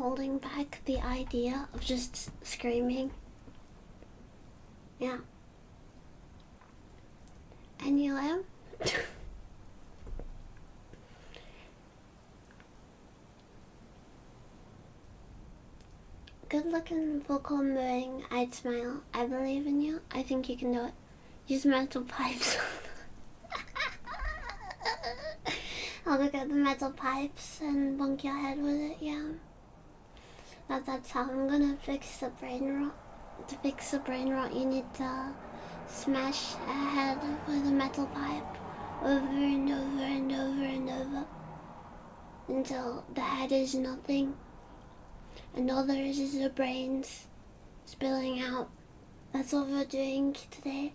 holding back the idea of just screaming. Yeah. Anyway. Good looking, vocal, moving, I'd smile. I believe in you. I think you can do it. Use metal pipes. I'll go get the metal pipes and bonk your head with it, yeah. That's how I'm gonna fix the brain rot. To fix the brain rot, you need to smash a head with a metal pipe over and over and over and over until the head is nothing and all there is the brains spilling out. That's what we're doing today.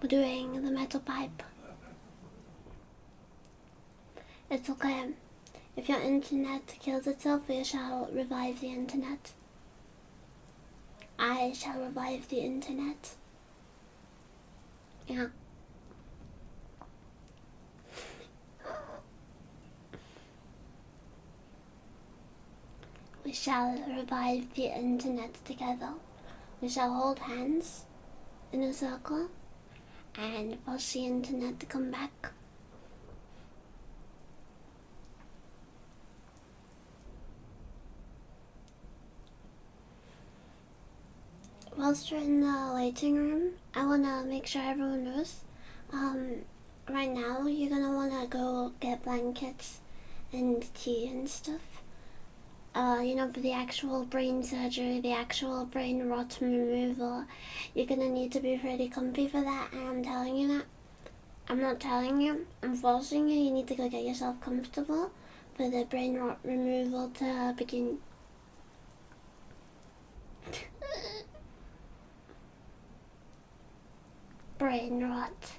We're doing the metal pipe. It's okay. If your internet kills itself, we shall revive the internet. I shall revive the internet. Yeah. We shall revive the internet together. We shall hold hands in a circle and force the internet to come back. Whilst we're in the waiting room, I want to make sure everyone knows, right now you're going to want to go get blankets and tea and stuff. For the actual brain surgery, the actual brain rot removal, you're going to need to be pretty comfy for that, and I'm telling you that. I'm not telling you, I'm forcing you. You need to go get yourself comfortable for the brain rot removal to begin. Brain rot.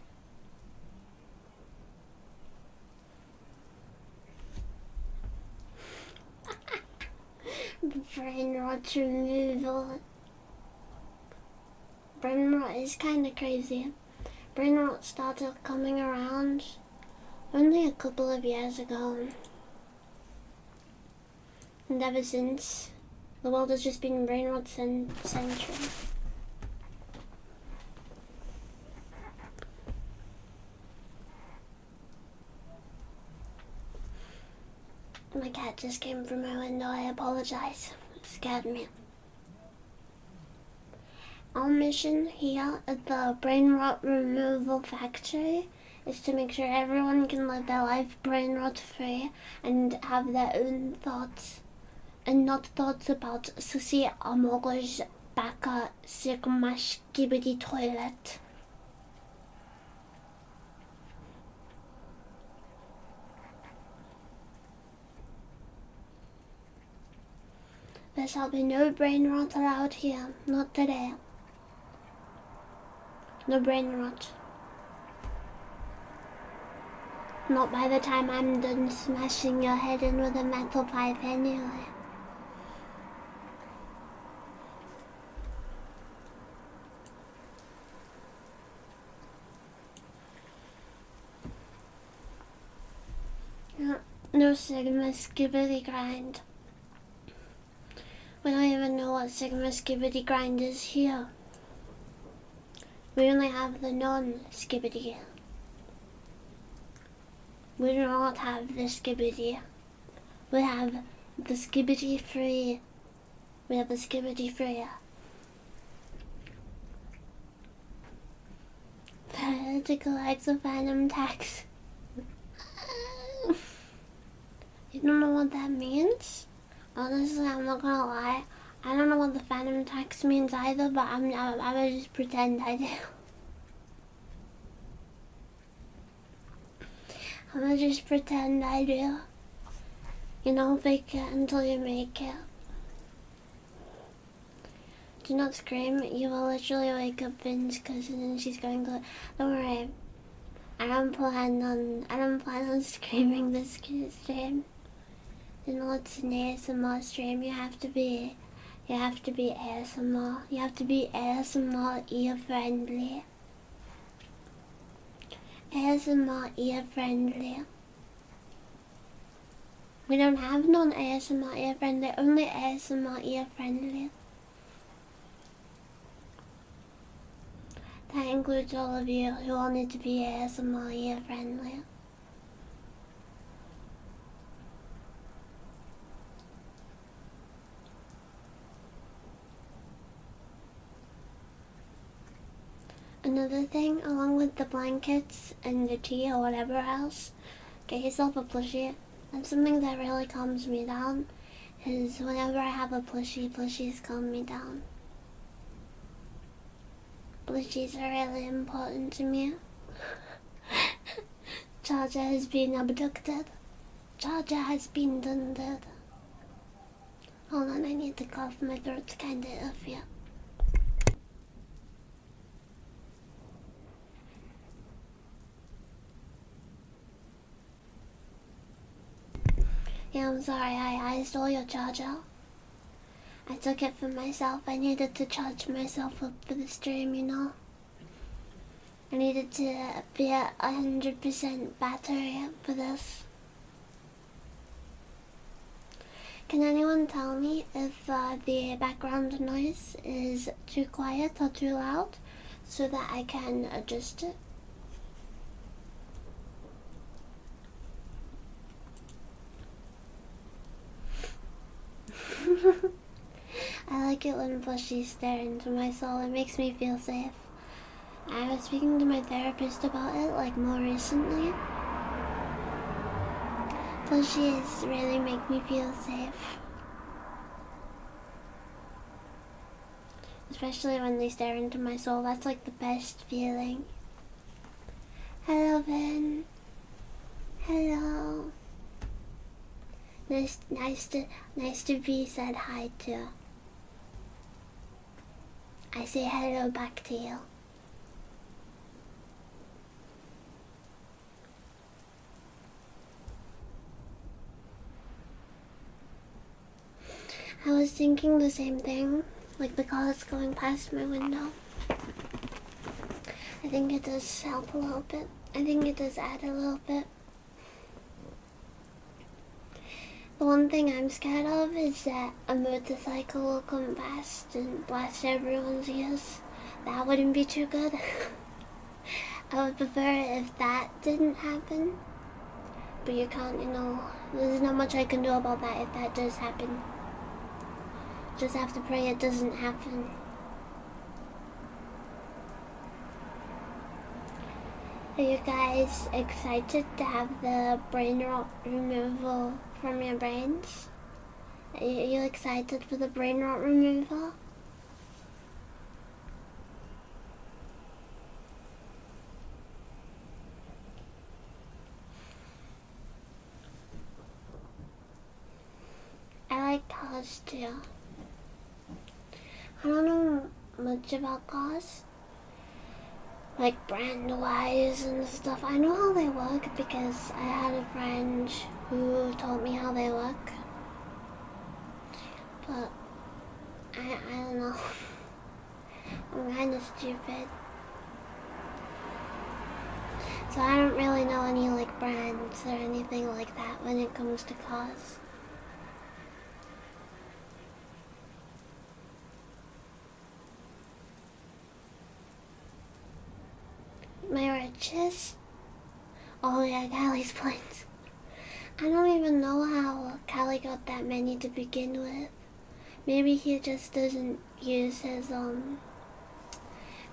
Brain rot removal. Brain rot is kind of crazy. Brain rot started coming around only a couple of years ago. And ever since, the world has just been brain rot century. My cat just came through my window. I apologize. It scared me. Our mission here at the Brain Rot Removal Factory is to make sure everyone can live their life brain rot free and have their own thoughts and not thoughts about Susie Amogo's Baka Sigma Skibidi toilet. There shall be no brain rot allowed here, not today. No brain rot. Not by the time I'm done smashing your head in with a metal pipe anyway. No Sigma Skibbity Grind. We don't even know what Sigma Skibbity Grind is here. We only have the non-Skibbity. We do not have the Skibbity. We have the Skibbity free. We have the Skibbity free. To collect the phantom tax. You don't know what that means? Honestly, I'm not gonna lie. I don't know what the phantom tax means either, but I'm gonna just pretend I do. I'm gonna just pretend I do. Fake it until you make it. Do not scream. You will literally wake up Finn's cousin and she's going to. Don't worry. I don't plan on screaming this stream. It's an ASMR stream. You have to be ASMR. You have to be ASMR ear friendly. ASMR ear friendly. We don't have non-ASMR ear friendly, only ASMR ear friendly. That includes all of you who wanted to be ASMR ear friendly. Another thing, along with the blankets and the tea or whatever else, get yourself a plushie. That's something that really calms me down, is whenever I have a plushie, plushies calm me down. Plushies are really important to me. Charger has been abducted. Charger has been dunded. Hold on, I need to cough, my throat's kinda iffy. Yeah, I'm sorry, I stole your charger. I took it for myself. I needed to charge myself up for the stream, you know. I needed to be at 100% battery for this. Can anyone tell me if the background noise is too quiet or too loud so that I can adjust it? I like it when plushies stare into my soul. It makes me feel safe. I was speaking to my therapist about it like more recently. Plushies really make me feel safe. Especially when they stare into my soul. That's like the best feeling. Hello, Ben. Hello. Nice to be said hi to. I say hello back to you. I was thinking the same thing, like the cars going past my window. I think it does help a little bit. I think it does add a little bit. The one thing I'm scared of is that a motorcycle will come past and blast everyone's ears. That wouldn't be too good. I would prefer it if that didn't happen. But you can't, you know, there's not much I can do about that if that does happen. Just have to pray it doesn't happen. Are you guys excited to have the brain rot removal from your brains? Are you excited for the brain rot removal? I like cars too. I don't know much about cars, like brand wise and stuff. I know how they work because I had a friend who told me how they work, but I don't know. I'm kinda stupid, so I don't really know any like brands or anything like that when it comes to cars. My riches? Oh yeah, Callie's points. I don't even know how Callie got that many to begin with. Maybe he just doesn't use his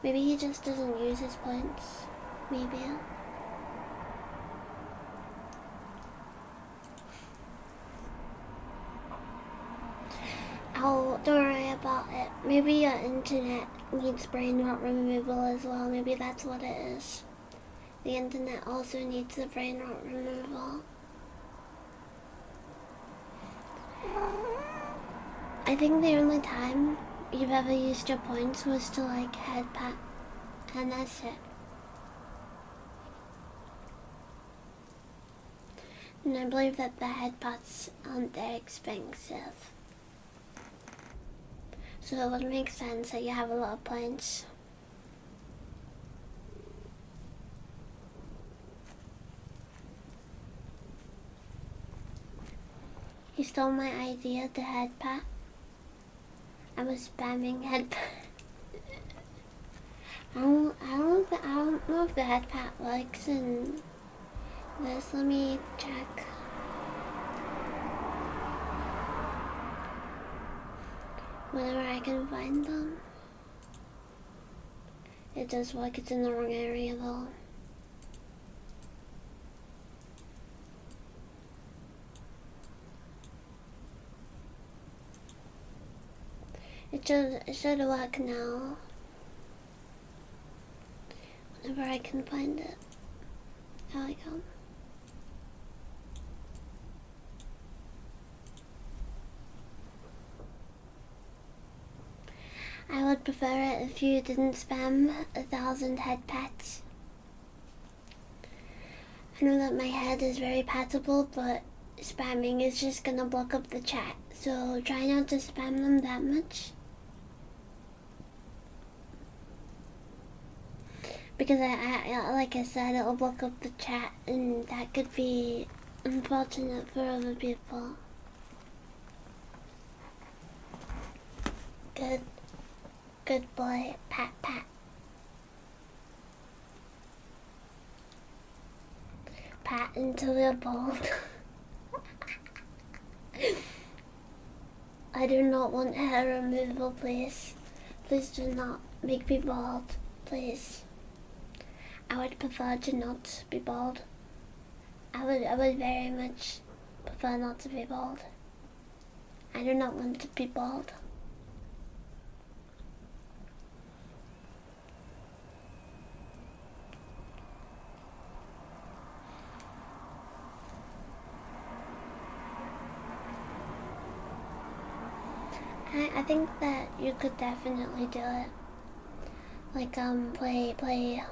maybe he just doesn't use his points. Maybe. Oh, don't worry about it. Maybe your internet needs brain rot removal as well. Maybe that's what it is. The internet also needs the brain rot removal. I think the only time you've ever used your points was to like head pat, and that's it. And I believe that the head pats aren't that expensive. So it would make sense that you have a lot of points. He stole my idea to head pat. I was spamming head pat. I don't know if the head pat works in this. Let me check. Whenever I can find them. It does work, it's in the wrong area though. It should work now. Whenever I can find it. There we go. I would prefer it if you didn't spam 1,000 head pats. I know that my head is very patable, but spamming is just gonna block up the chat. So try not to spam them that much. Because I like I said, it'll block up the chat, and that could be unfortunate for other people. Good boy, pat pat. Pat until you're bald. I do not want hair removal, please. Please do not make me bald, please. I would prefer to not be bald. I would very much prefer not to be bald. I do not want to be bald. I think that you could definitely do it. Like play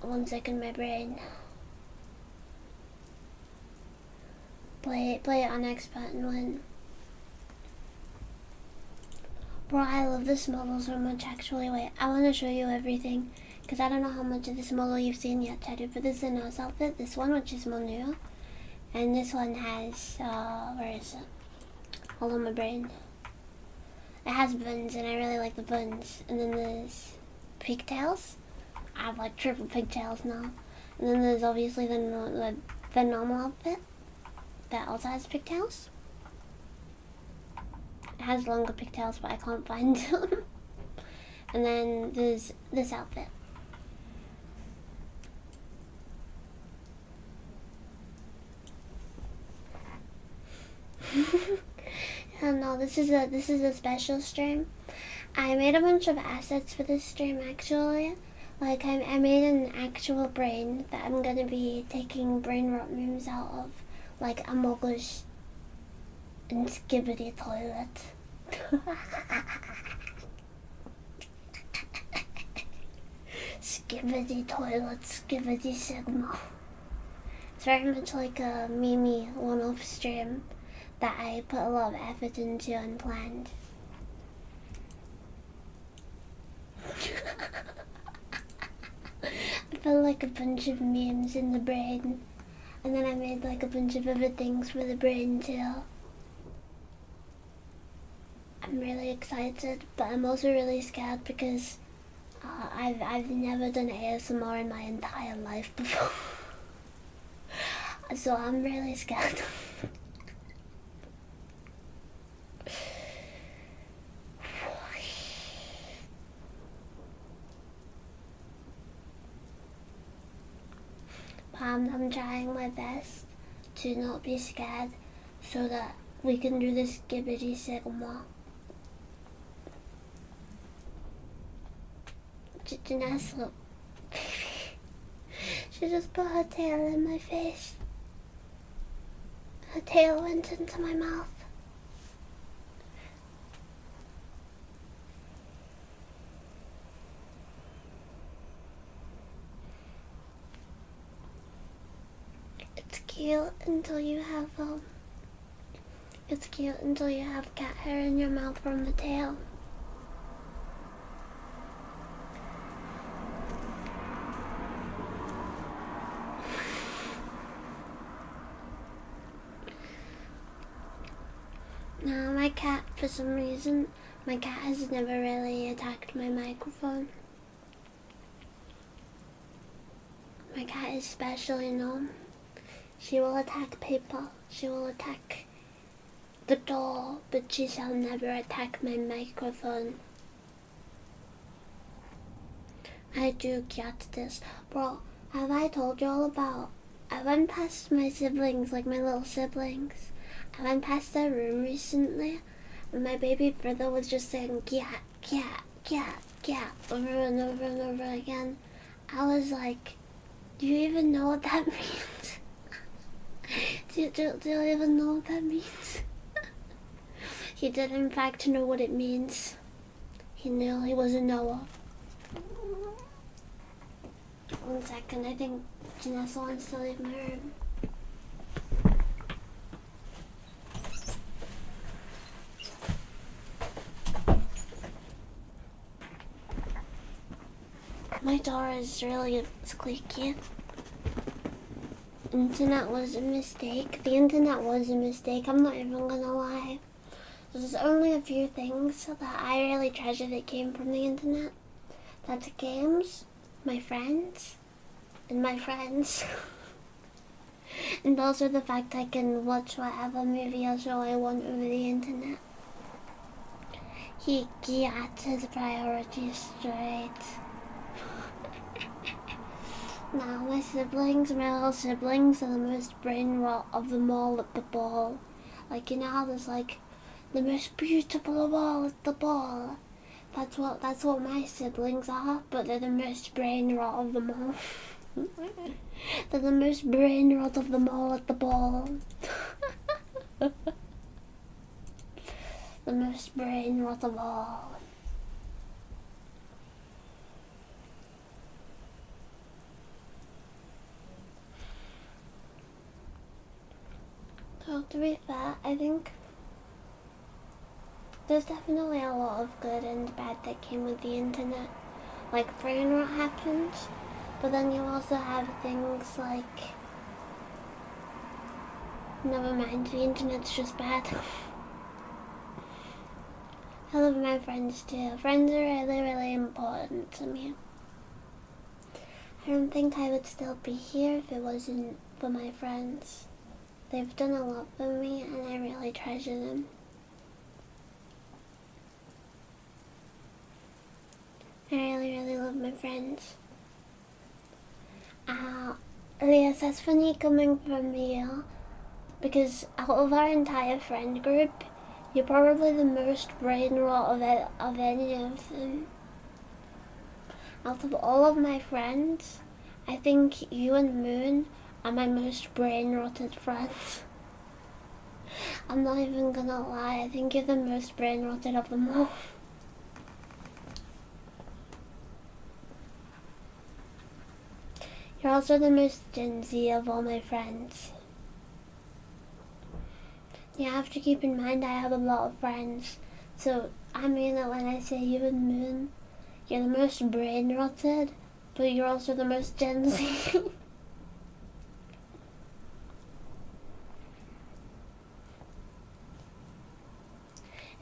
1 second my brain. Play on expert and win. Bro, I love this model so much actually. Wait, I want to show you everything. Because I don't know how much of this model you've seen yet, Teddy. But this is a nose outfit. This one, which is more new. And this one has, where is it? Hold on, my brain. It has buns, and I really like the buns. And then there's pigtails. I have like triple pigtails now. And then there's obviously the normal outfit that also has pigtails. It has longer pigtails, but I can't find them. And then there's this outfit. No, this is a special stream. I made a bunch of assets for this stream actually. Like I made an actual brain that I'm gonna be taking brain rot memes out of, like Amogus and Skibbity Toilet. Skibbity Toilet, Skibbity Sigma. It's very much like a Mimi one-off stream that I put a lot of effort into and planned. I felt like a bunch of memes in the brain, and then I made like a bunch of other things for the brain too. I'm really excited, but I'm also really scared because I've never done ASMR in my entire life before. So I'm really scared. I'm trying my best to not be scared so that we can do this Skibbity Sigma. Janessa, look. She just put her tail in my face. Her tail went into my mouth. It's cute until you have cat hair in your mouth from the tail. My cat, for some reason, my cat has never really attacked my microphone. My cat is special, you know. She will attack people. She will attack the door, but she shall never attack my microphone. I do get this. Bro, have I told you all about... I went past my siblings, like my little siblings. I went past their room recently, and my baby brother was just saying, cat, cat, cat, cat, over and over and over again. I was like, do you even know what that means? do you even know what that means? He did in fact know what it means. He knew. He was a knower. 1 second, I think Janessa wants to leave my room. My door is really squeaky. Internet was a mistake. The internet was a mistake, I'm not even gonna lie. There's only a few things that I really treasure that came from the internet. That's games, my friends, and my friends. And also the fact I can watch whatever movie or show I want over the internet. He got his priorities straight. Now my little siblings are the most brain rot of them all at the ball. Like, you know how there's like the most beautiful of all at the ball? That's what my siblings are, but they're the most brain rot of them all. They're the most brain rot of them all at the ball. The most brain rot of all. So to be fair, I think there's definitely a lot of good and bad that came with the internet. Like, brain rot happens, but then you also have things like, never mind, the internet's just bad. I love my friends too. Friends are really, really important to me. I don't think I would still be here if it wasn't for my friends. They've done a lot for me and I really treasure them. I really, really love my friends. Elias, that's funny coming from you, because out of our entire friend group, you're probably the most brain rot of any of them. Out of all of my friends, I think you and Moon are my most brain rotted friends. I'm not even gonna lie, I think you're the most brain rotted of them all. You're also the most Gen Z of all my friends. You have to keep in mind I have a lot of friends, so I mean that when I say you and Moon, you're the most brain rotted, but you're also the most Gen Z.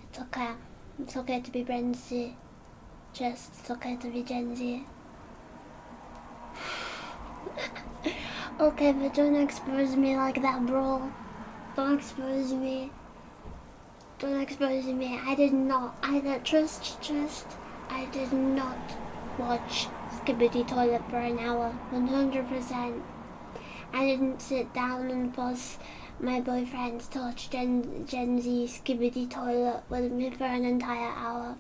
It's okay. It's okay to be Gen Z. It's okay to be Gen Z. Okay, but don't expose me like that, bro. Don't expose me. Don't expose me. I did not. Trust. I did not watch Skibidi Toilet for an hour. 100%. I didn't sit down and force my boyfriends to watch Gen Z Skibidi Toilet with me for an entire hour.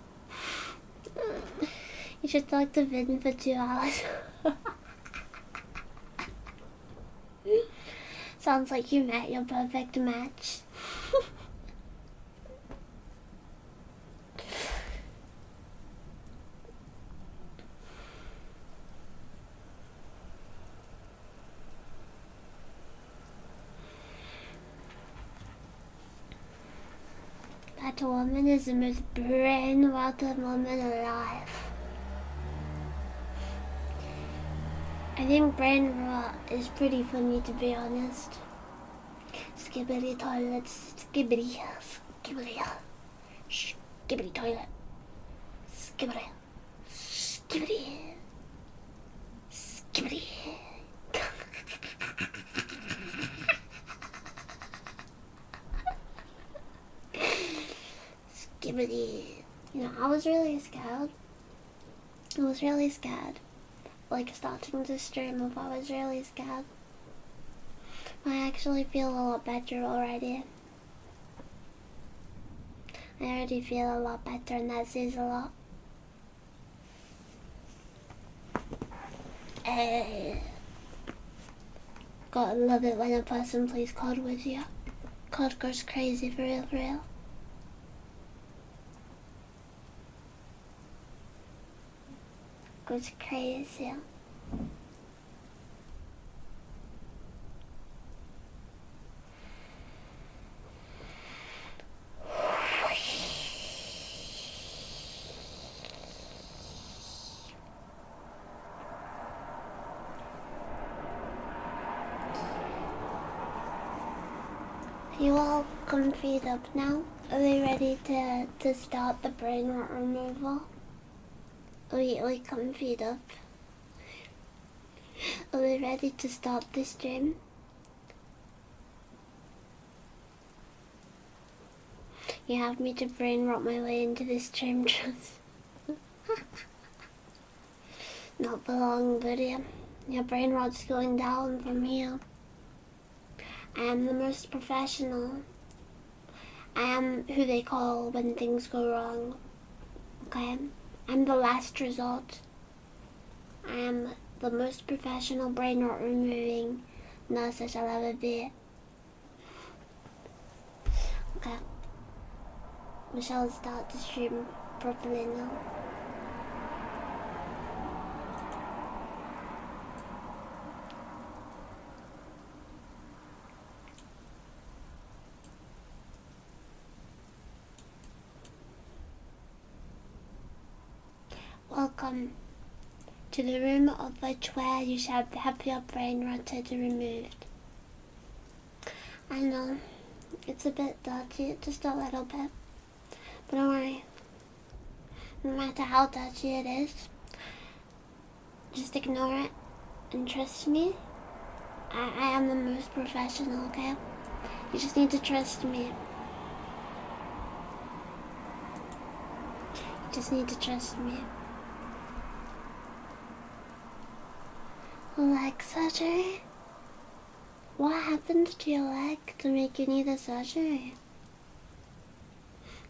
You should talk to Vin for 2 hours. Sounds like you met your perfect match. That woman is the most brain-rotted woman alive. I think brain rot is pretty funny, to be honest. Skibidi toilets, skibidi skibbity, skibbity toilet, skibbity, skibbity, skibbity. Skibbity. You know, I was really scared. I was really scared. Like starting to stream if I was really scared. I actually feel a lot better already. I already feel a lot better, and that says a lot. Gotta love it when a person plays COD with you. COD goes crazy, for real, for real. Goes crazy. You all comfied up now? Are we ready to start the brain rot removal? Are we comfied up? Are we ready to start this stream? You have me to brain rot my way into this stream, trust. Not for long, but yeah, your brain rot's going down from here. I am the most professional. I am who they call when things go wrong. Okay? I'm the last resort. I am the most professional brain rot removing nurse I shall ever be. Okay. We shall start the stream properly now. Welcome to the room of which where you shall have your brain rotted removed. I know, it's a bit dirty, just a little bit, but don't worry. No matter how dirty it is, just ignore it and trust me. I am the most professional, okay? You just need to trust me. You just need to trust me. Leg surgery? What happened to your leg to make you need a surgery?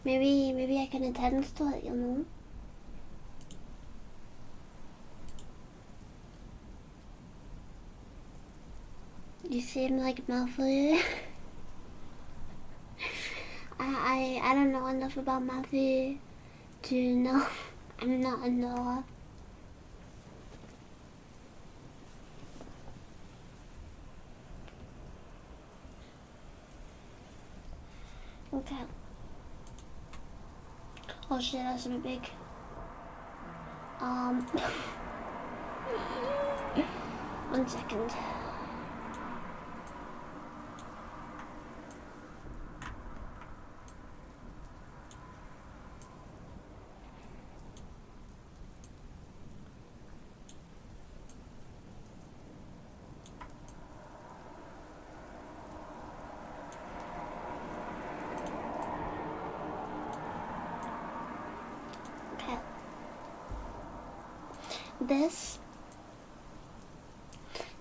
Maybe I can attend to it, you know? You seem like Matthew. I don't know enough about Matthew to know. I'm not a Noah. Okay. Oh shit, that's a bit big. 1 second.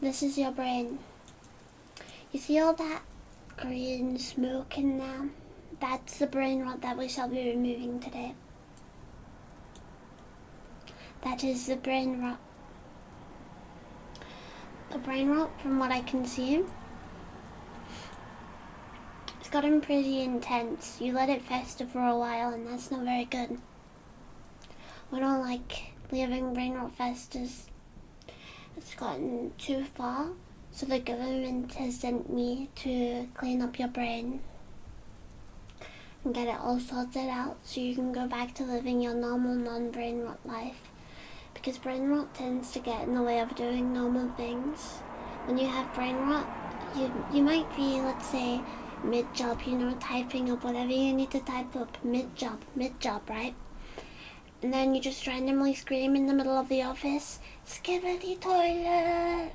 This is your brain. You see all that green smoke in there? That's the brain rot that we shall be removing today. That is the brain rot. The brain rot, from what I can see, it's gotten pretty intense. You let it fester for a while and that's not very good. We don't like leaving brain rot festers. It's gotten too far, so the government has sent me to clean up your brain and get it all sorted out so you can go back to living your normal non-brain rot life. Because brain rot tends to get in the way of doing normal things. When you have brain rot, you might be, let's say, mid-job, you know, typing up whatever you need to type up, mid-job, right? And then you just randomly scream in the middle of the office, "Skibbity toilet!"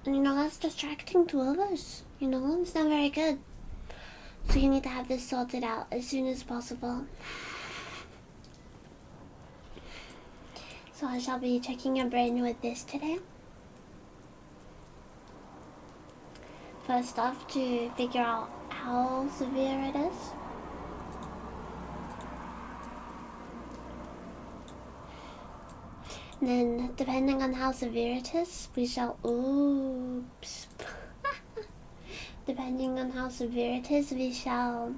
And you know, that's distracting to others. You know, it's not very good. So you need to have this sorted out as soon as possible. So I shall be checking your brain with this today. First off, to figure out how severe it is. And then, depending on how severe it is, we shall... Oops. Depending on how severe it is, we shall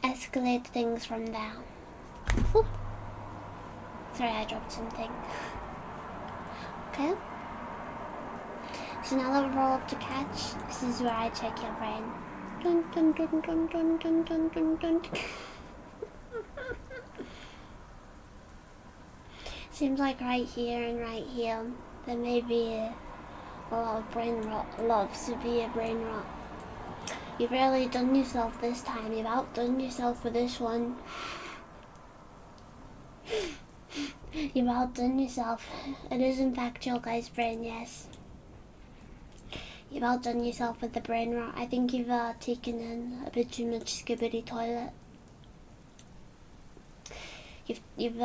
escalate things from there. Whoop. Sorry, I dropped something. Okay. So now that we're all up to catch, this is where I check your brain. Dun, dun, dun, dun, dun, dun, dun, dun, dun. Seems like right here and right here, there may be a lot of brain rot, a lot of severe brain rot. You've really done yourself this time. You've outdone yourself for this one. You've outdone yourself. It is in fact your guy's brain, yes. You've outdone yourself with the brain rot. I think you've taken in a bit too much skibbity toilet. You've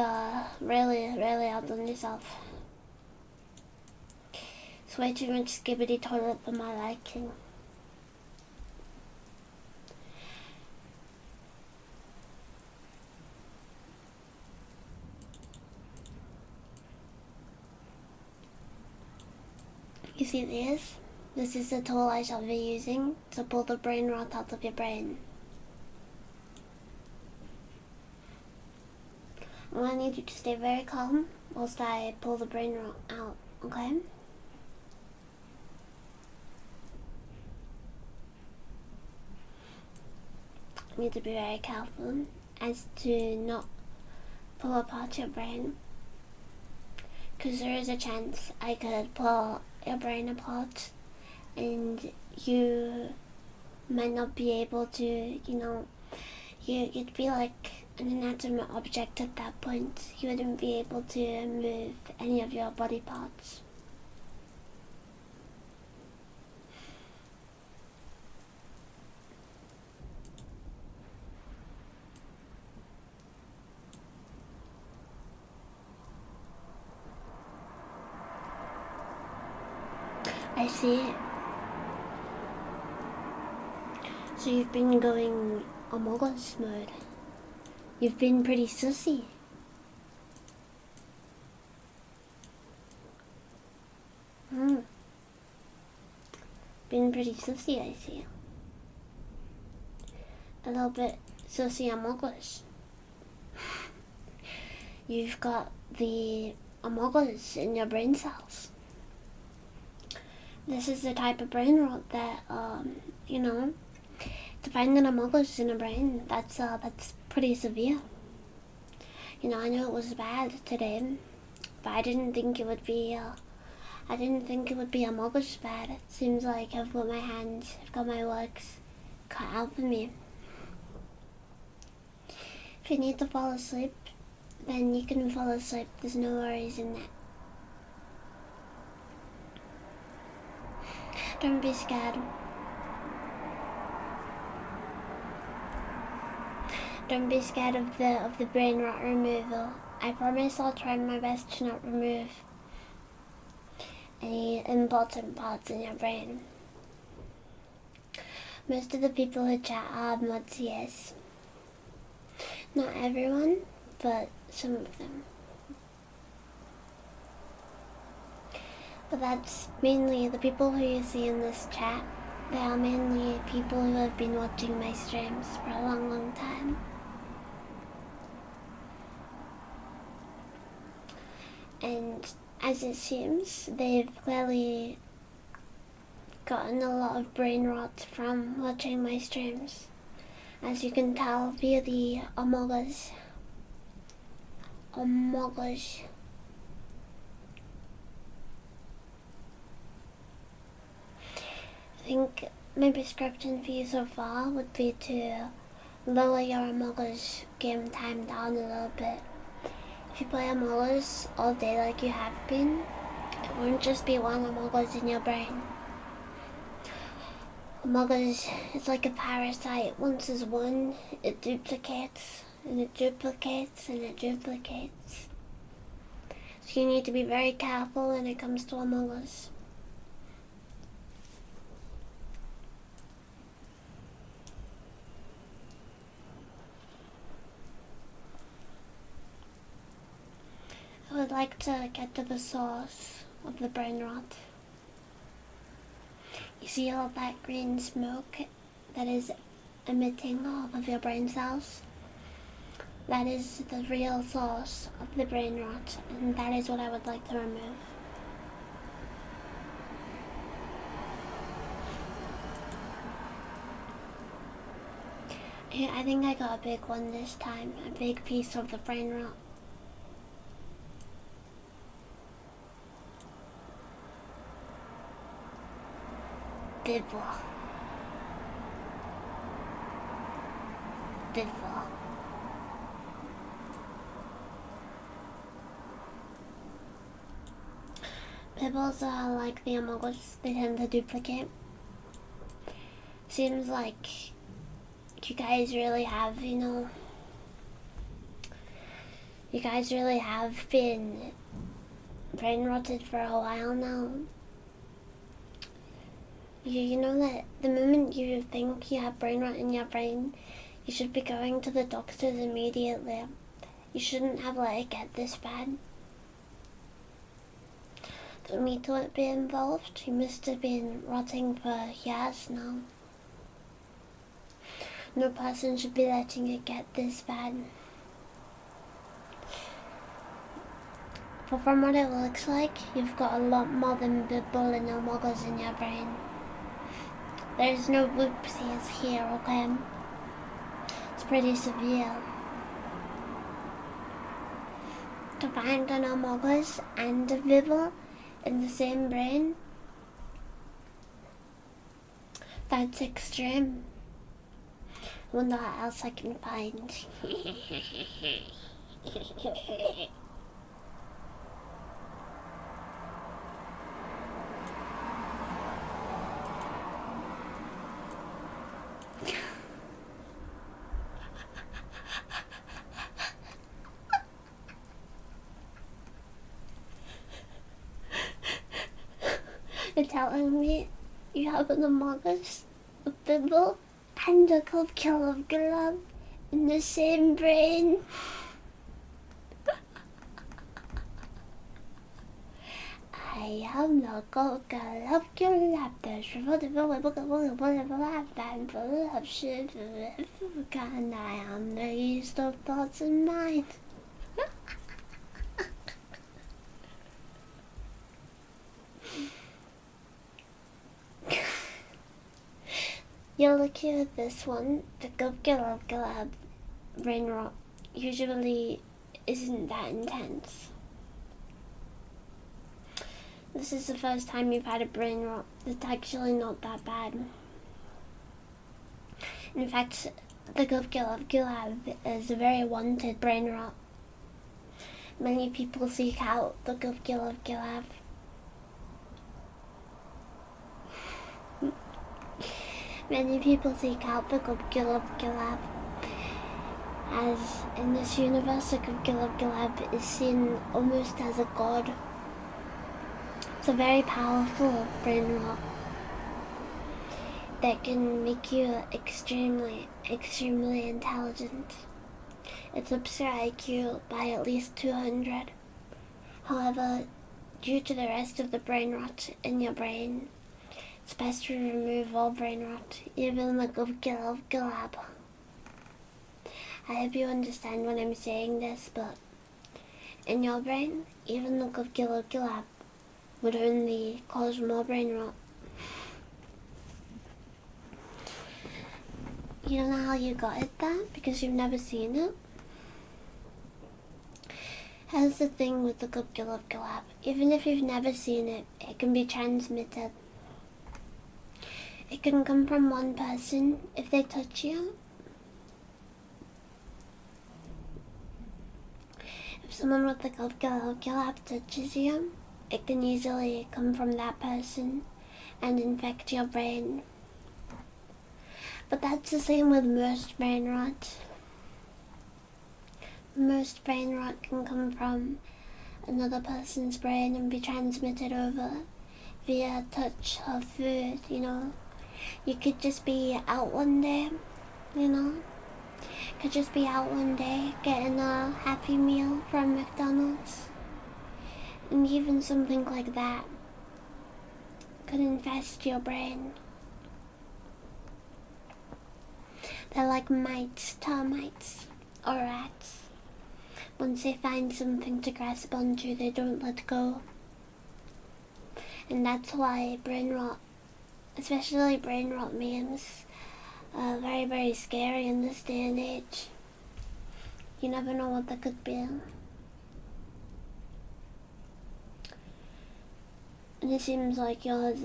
really outdone yourself. It's way too much skibbity toilet for my liking. You see this? This is the tool I shall be using to pull the brain rot out of your brain. I'm gonna need you to stay very calm whilst I pull the brain rot out, okay? I need to be very careful as to not pull apart your brain, because there is a chance I could pull your brain apart and you might not be able to, you know, you'd be like an inanimate object at that point. You wouldn't be able to move any of your body parts. I see. So you've been going Among-Us mode. You've been pretty sussy. Been pretty sussy, I see. A little bit sussy Among-Us. You've got the Among-Us in your brain cells. This is the type of brain rot that, you know, to find an Among-Us in a brain, that's pretty severe. You know, I know it was bad today, but I didn't think it would be Among-Us bad. It seems like I've got my works cut out for me. If you need to fall asleep, then you can fall asleep. There's no worries in that. Don't be scared. Don't be scared of the brain rot removal. I promise I'll try my best to not remove any important parts in your brain. Most of the people who chat are mods, yes. Not everyone, but some of them. But that's mainly the people who you see in this chat. They are mainly people who have been watching my streams for a long, long time. And as it seems, they've clearly gotten a lot of brain rot from watching my streams, as you can tell via the Among-Us. Among-Us. I think my prescription for you so far would be to lower your Among Us game time down a little bit. If you play Among Us all day like you have been, it won't just be one Among Us in your brain. Among Us is like a parasite. Once it's one, it duplicates, and it duplicates, and it duplicates. So you need to be very careful when it comes to Among Us. I would like to get to the source of the brain rot. You see all that green smoke that is emitting off of your brain cells? That is the real source of the brain rot, and that is what I would like to remove. I think I got a big one this time, a big piece of the brain rot. Bibble. Bibbles are like the Among Us, they tend to duplicate. Seems like you guys really have, you guys really have been brain rotted for a while now. You know that the moment you think you have brain rot in your brain, you should be going to the doctors immediately. You shouldn't have let it get this bad. For me to be involved, you must have been rotting for years now. No person should be letting it get this bad. But from what it looks like, you've got a lot more than Bibble and Among Us in your brain. There's no whoopsies here, okay? It's pretty severe. To find an Among Us and a Bibble in the same brain, that's extreme. I wonder what else I can find. You're telling me you have an Among Us, a Bibble, and a Glove in the same brain? I am the Glove, the shriveled full of shit, and I am the yeast of thoughts and mind. You're lucky with this one. The Glove brain rot usually isn't that intense. This is the first time you've had a brain rot. It's actually not that bad. In fact, the Glove is a very wanted brain rot. Many people seek out the Glove. Many people seek out the Glove. As in this universe, the Glove is seen almost as a god. It's a very powerful brain rot that can make you extremely intelligent. It ups your IQ by at least 200. However, due to the rest of the brain rot in your brain, it's best to remove all brain rot, even the Glove. I hope you understand when I'm saying this, but in your brain, even the Glove would only cause more brain rot. You don't know how you got it there? Because you've never seen it? Here's the thing with the Glove. Even if you've never seen it, it can be transmitted. It can come from one person if they touch you. If someone with like a touches you, it can easily come from that person and infect your brain. But that's the same with most brain rot. Most brain rot can come from another person's brain and be transmitted over via touch or food, you know. You could just be out one day, you know. Could just be out one day getting a Happy Meal from McDonald's. And even something like that could infest your brain. They're like mites, termites, or rats. Once they find something to grasp onto, they don't let go. And that's why brain rot, especially brain rot memes, are very, very scary in this day and age. You never know what that could be. And it seems like yours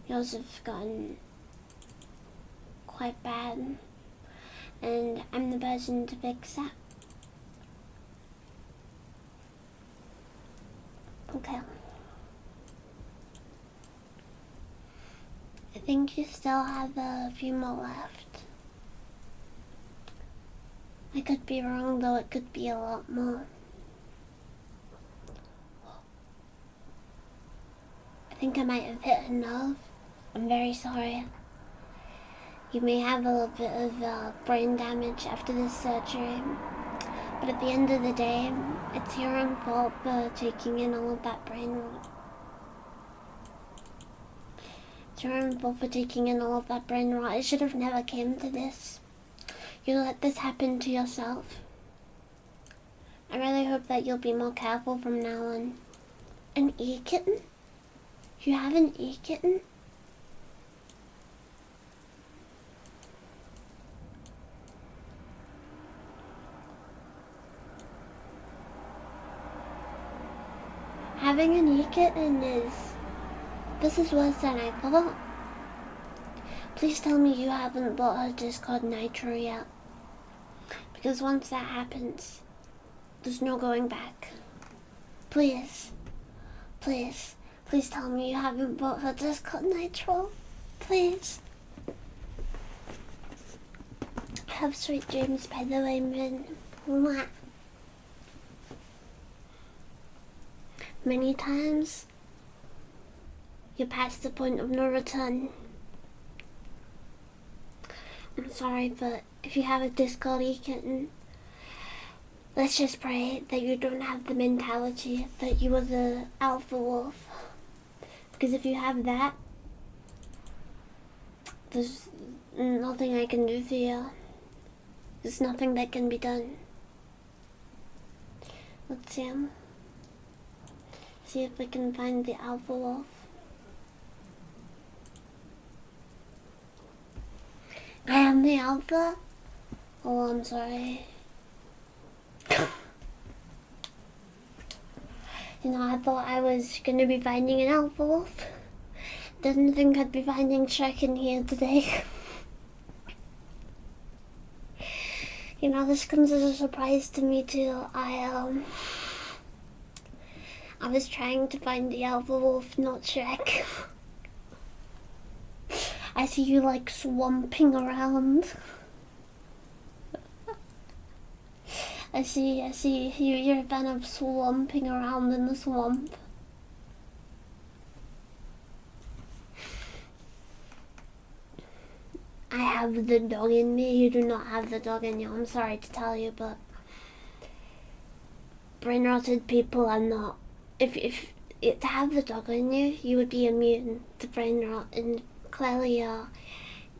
have gotten quite bad. And I'm the person to fix that. Okay. I think you still have a few more left. I could be wrong though, it could be a lot more. I think I might have hit a nerve. I'm very sorry. You may have a little bit of brain damage after this surgery, but at the end of the day, it's your own fault for taking in all of that brain rot. It's your own fault for taking in all of that brain rot. It should have never came to this. You let this happen to yourself. I really hope that you'll be more careful from now on. An e-kitten? You have an e-kitten? Having an e-kitten this is worse than I thought. Please tell me you haven't bought her Discord Nitro yet. Because once that happens, there's no going back. Please. Please. Please tell me you haven't bought her Discord Nitro. Please. Have sweet dreams, by the way, Min. Mwah. Many times, you're past the point of no return. I'm sorry, but if you have a Discord e-kitten, let's just pray that you don't have the mentality that you were the alpha wolf. Because if you have that, there's nothing I can do for you. There's nothing that can be done. Let's see if we can find the alpha wolf. I am the alpha? Oh, I'm sorry. You know, I thought I was gonna be finding an alpha wolf. Didn't think I'd be finding Shrek in here today. You know, this comes as a surprise to me too. I was trying to find the alpha wolf, not Shrek. I see you like swamping around. I see you're a fan of swamping around in the swamp. I have the dog in me. You do not have the dog in you. I'm sorry to tell you, but brain rotted people are not. If to have the dog in you, you would be immune to brain rot, and clearly you're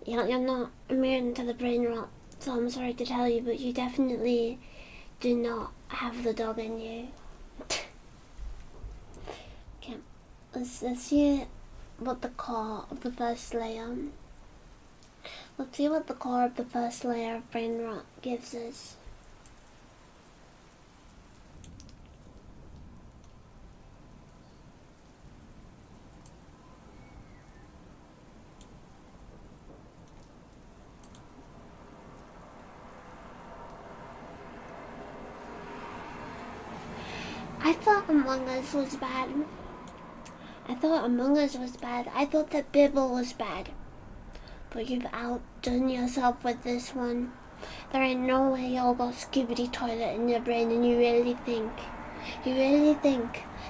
not immune to the brain rot. So I'm sorry to tell you, but you definitely do not have the dog in you. Okay, let's see what the core of the first layer. Let's see what the core of the first layer of brain rot gives us. thought Among Us was bad. I thought Among Us was bad. I thought that Bibble was bad. But you've outdone yourself with this one. There ain't no way you'll go skibbity toilet in your brain and you really think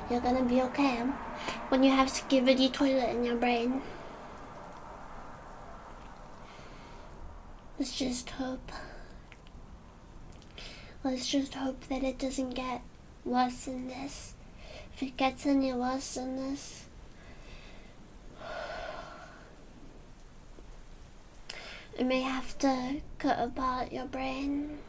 you're gonna be okay when you have skibbity toilet in your brain. Let's just hope. Let's just hope that it doesn't get worse than this. If it gets any worse than this, I may have to cut apart your brain.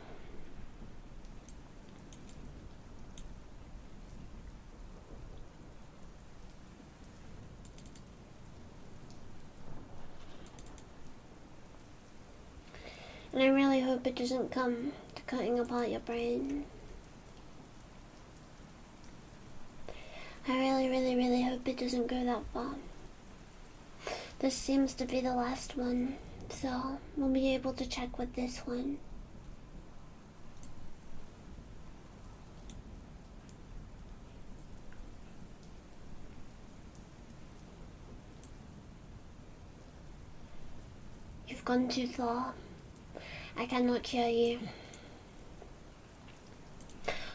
And I really hope it doesn't come to cutting apart your brain. I really hope it doesn't go that far. This seems to be the last one, so we'll be able to check with this one. You've gone too far. I cannot hear you.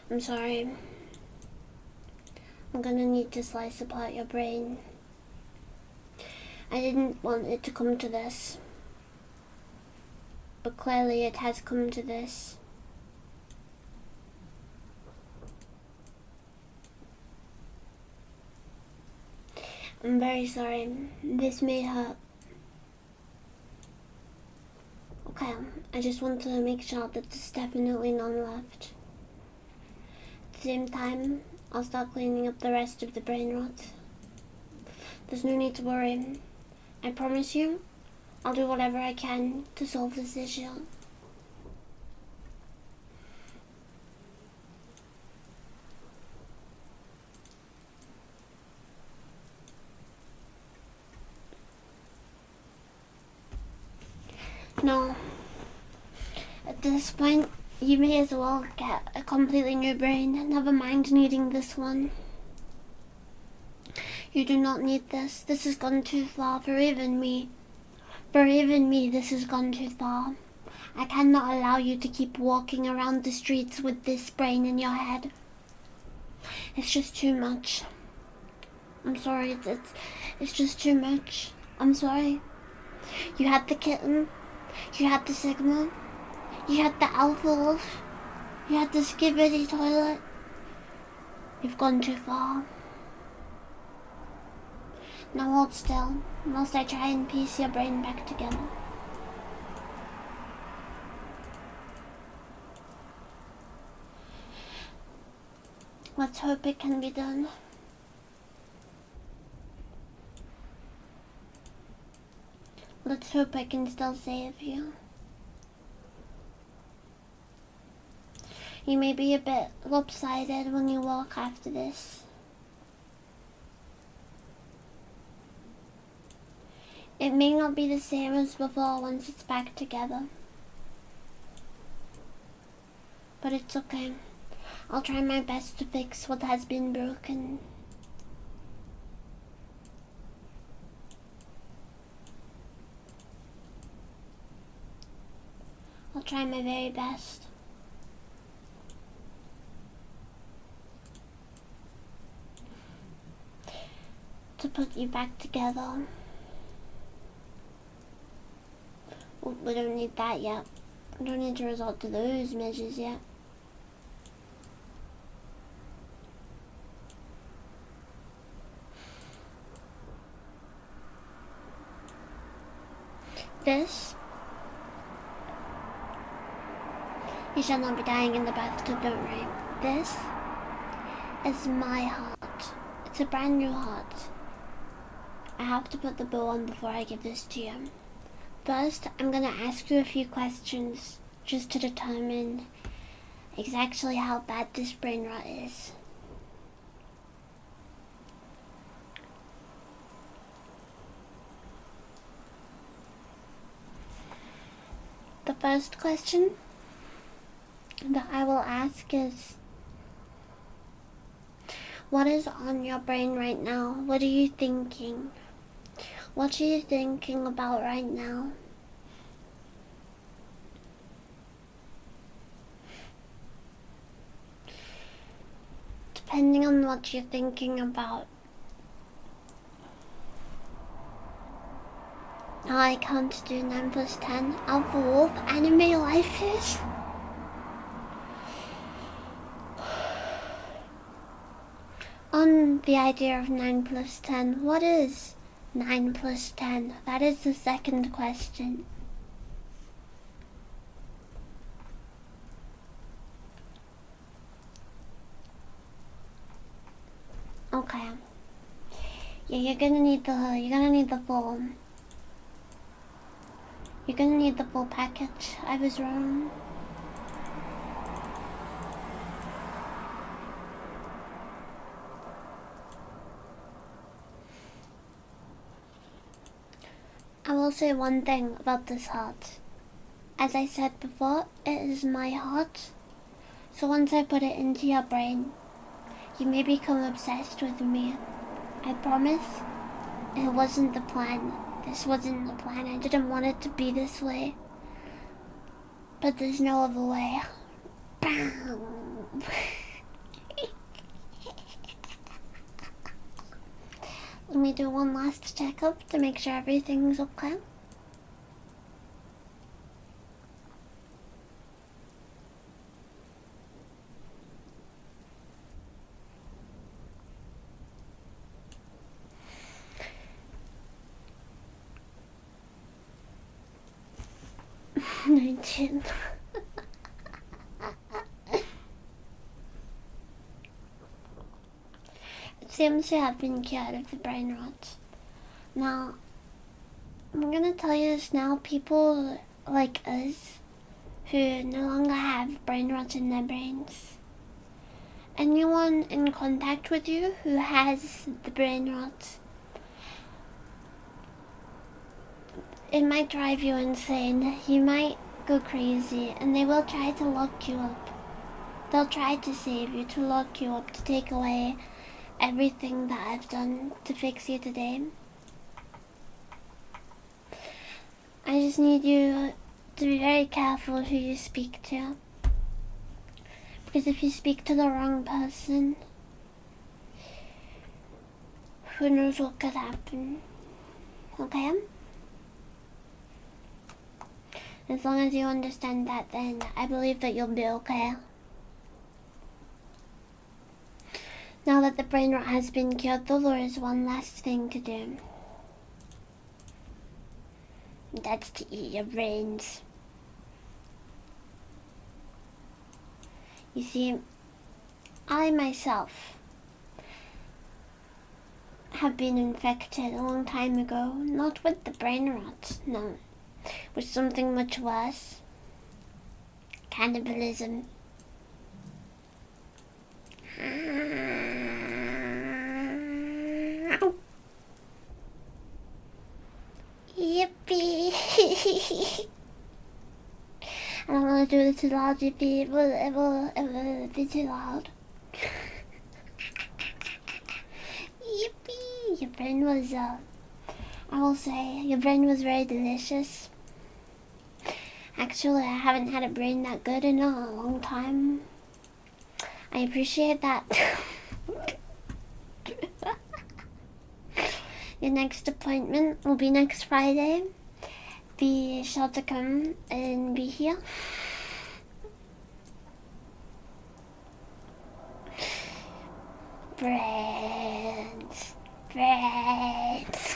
I'm sorry. I'm gonna need to slice apart your brain. I didn't want it to come to this, but clearly it has come to this. I'm very sorry. This may hurt. Okay, I just want to make sure that there's definitely none left. At the same time, I'll start cleaning up the rest of the brain rot. There's no need to worry. I promise you, I'll do whatever I can to solve this issue. No. At this point, you may as well get a completely new brain. Never mind needing this one. You do not need this. This has gone too far for even me. For even me, this has gone too far. I cannot allow you to keep walking around the streets with this brain in your head. It's just too much. I'm sorry, it's just too much. I'm sorry. You had the kitten. You had the Sigma. You had the Alpha Wolf. You had the Skibbity toilet. You've gone too far. Now hold still, whilst I try and piece your brain back together. Let's hope it can be done. Let's hope I can still save you. You may be a bit lopsided when you walk after this. It may not be the same as before once it's back together. But it's okay. I'll try my best to fix what has been broken. I'll try my very best. To put you back together. We don't need that yet. We don't need to resort to those measures yet. This, you shall not be dying in the bathtub, don't worry. This is my heart. It's a brand new heart. I have to put the bow on before I give this to you. First, I'm gonna ask you a few questions just to determine exactly how bad this brain rot is. The first question that I will ask is, What is on your brain right now? What are you thinking? What are you thinking about right now? Depending on what you're thinking about, I can't do 9 plus 10. Alpha Wolf, anime life is. On the idea of 9 plus 10, what is 9 plus 10? That is the second question. Okay. Yeah, you're gonna need the full. You're gonna need the full package. I was wrong. I will say one thing about this heart. As I said before, it is my heart. So once I put it into your brain, you may become obsessed with me. I promise. It wasn't the plan. This wasn't the plan. I didn't want it to be this way. But there's no other way. Bam! Let me do one last checkup to make sure everything's okay. Chin. It seems to have been cured of the brain rot. Now, I'm gonna tell you this now. People like us who no longer have brain rot in their brains. Anyone in contact with you who has the brain rot, it might drive you insane. You might go crazy, and they will try to lock you up. They'll try to save you, to lock you up, to take away everything that I've done to fix you today. I just need you to be very careful who you speak to. Because if you speak to the wrong person, who knows what could happen. Okay? As long as you understand that, then I believe that you'll be okay. Now that the brain rot has been cured, there is one last thing to do. That's to eat your brains. You see, I myself have been infected a long time ago, not with the brain rot, no, with something much worse. Cannibalism. Yippee! I don't want to do it too loud, Yippee. It will be too loud. Yippee! Your brain was, I will say, your brain was very delicious. Actually, I haven't had a brain that good in a long time. I appreciate that. Your next appointment will be next Friday. Be sure to come and be here. Brains. Brains.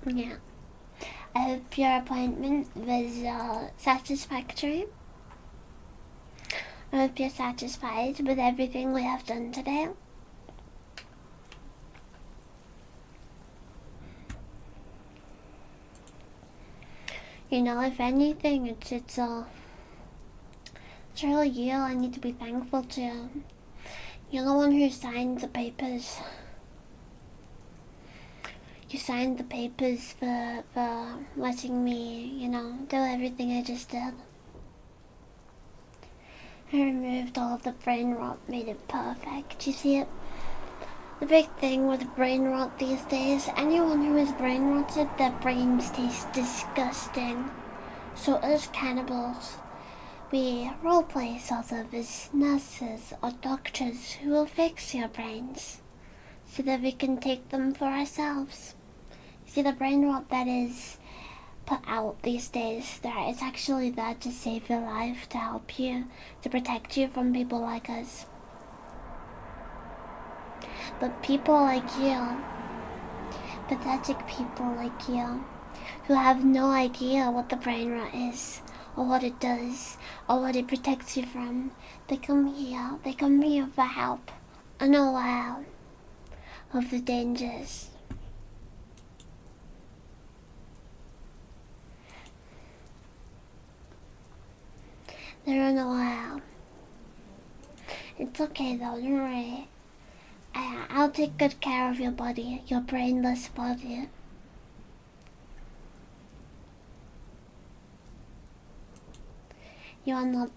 Yeah. I hope your appointment was satisfactory. I hope you're satisfied with everything we have done today. You know, if anything, it's really you I need to be thankful to. You're the one who signed the papers. You signed the papers for letting me, do everything I just did. I removed all of the brain rot, made it perfect. You see it? The big thing with brain rot these days, anyone who is brain rotted, their brains taste disgusting. So as cannibals, we roleplay sort of as nurses or doctors who will fix your brains so that we can take them for ourselves. See, the brain rot that is put out these days, it's actually there to save your life, to help you, to protect you from people like us. But people like you, pathetic people like you, who have no idea what the brain rot is, or what it does, or what it protects you from, they come here for help, unaware of the dangers. They're unaware. It's okay though, don't worry. I'll take good care of your body, your brainless body. You're not.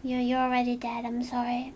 You're already dead, I'm sorry.